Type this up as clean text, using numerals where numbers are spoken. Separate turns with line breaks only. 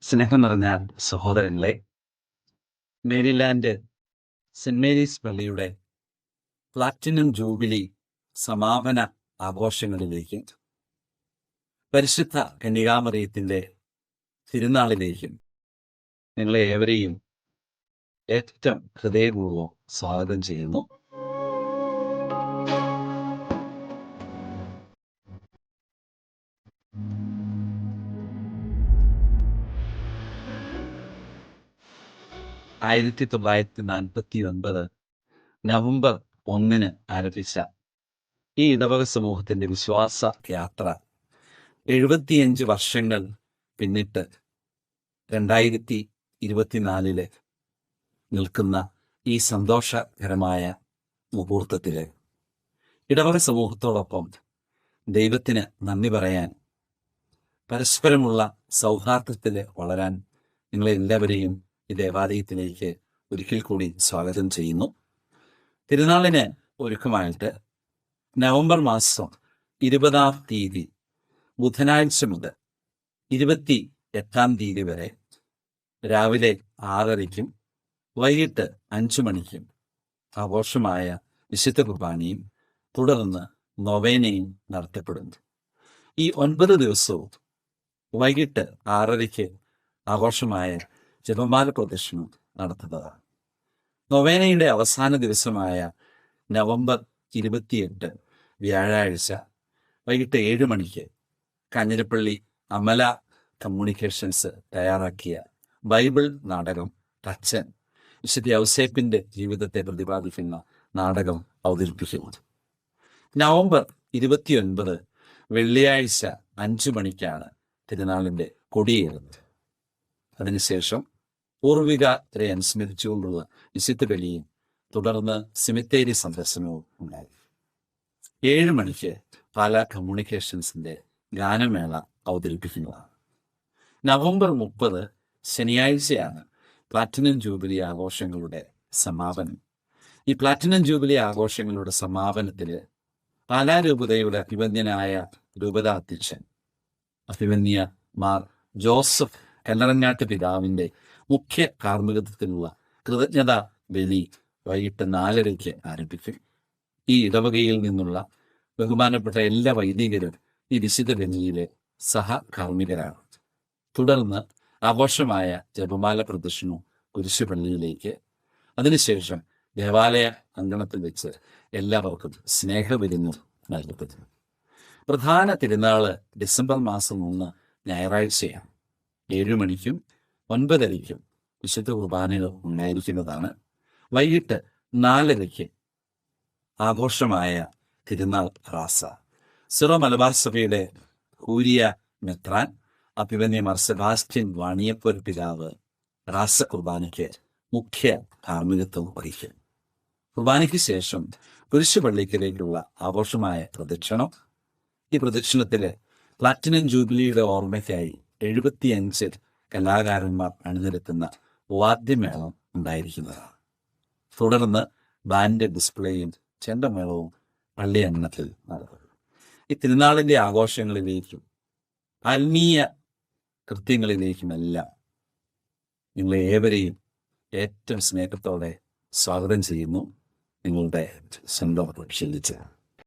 സ്നേഹം നിറഞ്ഞ സഹോദരങ്ങളെ, മേരിലാൻഡ് സെന്റ് മേരീസ് പള്ളിയുടെ പ്ലാറ്റിനം ജൂബിലി സമാപന ആഘോഷങ്ങളിലേക്ക്, പരിശുദ്ധ കന്യകാമറിയത്തിന്റെ തിരുനാളിലേക്കും നിങ്ങളെ ഏവരെയും ഏറ്റവും ഹൃദയപൂർവ്വം സ്വാഗതം ചെയ്യുന്നു. ആയിരത്തി 1949 നവംബർ 1 ആരംഭിച്ച ഈ ഇടവക സമൂഹത്തിന്റെ വിശ്വാസ യാത്ര 75 വർഷങ്ങൾ പിന്നിട്ട് 2024 നിൽക്കുന്ന ഈ സന്തോഷകരമായ മുഹൂർത്തത്തില് ഇടവക സമൂഹത്തോടൊപ്പം ദൈവത്തിന് നന്ദി പറയാൻ, പരസ്പരമുള്ള സൗഹാർദ്ദത്തിൽ വളരാൻ നിങ്ങളെ എല്ലാവരെയും ഈ ദേവാലയത്തിലേക്ക് ഒരിക്കൽ കൂടി സ്വാഗതം ചെയ്യുന്നു. തിരുനാളിന് ഒരുക്കമായിട്ട് നവംബർ മാസം 20-ാം തീയതി ബുധനാഴ്ച മുതൽ 28-ാം വരെ രാവിലെ 6:30-ക്കും വൈകിട്ട് 5 മണിക്കും ആഘോഷമായ വിശുദ്ധ കുർബാനയും തുടർന്ന് നൊവേനയും നടത്തപ്പെടുന്നു. ഈ 9 ദിവസവും വൈകിട്ട് 6:30-ക്ക് ആഘോഷമായ ജപമാല പ്രദക്ഷിണം നടത്തുന്നതാണ്. നൊവേനയുടെ അവസാന ദിവസമായ നവംബർ 28 വ്യാഴാഴ്ച വൈകിട്ട് 7 മണിക്ക് കാഞ്ഞിരപ്പള്ളി അമല കമ്മ്യൂണിക്കേഷൻസ് തയ്യാറാക്കിയ ബൈബിൾ നാടകം ടച്ചൻ വിശുദ്ധ ഔസേപ്പിന്റെ ജീവിതത്തെ പ്രതിപാദിക്കുന്ന നാടകം അവതരിപ്പിക്കുന്നു. നവംബർ 29 വെള്ളിയാഴ്ച 5 മണിക്കാണ് തിരുനാളിന്റെ കൊടിയേറുന്നത്. അതിനുശേഷം പൂർവികരെ അനുസ്മരിച്ചുകൊണ്ടുള്ള വിശുദ്ധ ബലിയും തുടർന്ന് സിമിത്തേരി സന്ദർശനവും ഉണ്ടായി. 7 മണിക്ക് പാലാ കമ്മ്യൂണിക്കേഷൻസിന്റെ ഗാനമേള അവതരിപ്പിക്കുന്നതാണ്. നവംബർ 30 ശനിയാഴ്ചയാണ് പ്ലാറ്റിനം ജൂബിലി ആഘോഷങ്ങളുടെ സമാപനം. ഈ പ്ലാറ്റിനം ജൂബിലി ആഘോഷങ്ങളുടെ സമാപനത്തിൽ പാലാ രൂപതയുടെ അഭിവന്യനായ രൂപതാധ്യക്ഷൻ അഭിവന്യ മാർ ജോസഫ് കല്ലറങ്ങാട്ട് പിതാവിന്റെ മുഖ്യ കാർമ്മികത്വത്തിലുള്ള കൃതജ്ഞതാ ബലി വൈകിട്ട് 4:30-ക്ക് ആരംഭിക്കും. ഈ ഇടവകയിൽ നിന്നുള്ള ബഹുമാനപ്പെട്ട എല്ലാ വൈദികരും ഈ വിശുദ്ധ ബലിയിലെ സഹകാർമ്മികരാണ്. തുടർന്ന് ആഘോഷമായ ജപമാല പ്രദക്ഷിണവും കുരിശുപള്ളിയിലേക്ക്, അതിനുശേഷം ദേവാലയ അങ്കണത്തിൽ വെച്ച് എല്ലാവർക്കും സ്നേഹവിരുന്നും നൽകപ്പെടുന്നു. പ്രധാന തിരുനാള് ഡിസംബർ മാസം 1 ഞായറാഴ്ചയാണ്. 7 മണിക്കും 9:30-ക്കും വിശുദ്ധ കുർബാനകൾ ഉണ്ടായിരിക്കുന്നതാണ്. വൈകിട്ട് 4:30-ക്ക് ആഘോഷമായ തിരുനാൾ റാസ. സിറോ മലബാർ സഭയുടെ കൂരിയ മെത്രാൻ അഭിവന്യ മാർ സെബാസ്റ്റ്യൻ വാണിയപ്പൂർ പിതാവ് റാസ കുർബാനയ്ക്ക് മുഖ്യ കാർമ്മികത്വം വഹിക്കും. കുർബാനയ്ക്ക് ശേഷം കുരിശുപള്ളിക്കലേക്കുള്ള ആഘോഷമായ പ്രദക്ഷിണം. ഈ പ്രദക്ഷിണത്തില് പ്ലാറ്റിനം ജൂബിലിയുടെ ഓർമ്മയ്ക്കായി 75 കലാകാരന്മാർ അണിനിരത്തുന്ന വാദ്യമേളം ഉണ്ടായിരിക്കുന്നതാണ്. തുടർന്ന് ബാൻഡ് ഡിസ്പ്ലേയും ചെണ്ടമേളവും പള്ളി അങ്കണത്തിൽ നടക്കും. ഈ തിരുനാളിന്റെ ആഘോഷങ്ങളിലേക്കും ആത്മീയ കൃത്യങ്ങളിലേക്കുമെല്ലാം നിങ്ങളെ ഏവരെയും ഏറ്റവും സ്നേഹത്തോടെ സ്വാഗതം ചെയ്യുന്നു. നിങ്ങളുടെ സ്വന്തം ചിന്തിച്ച്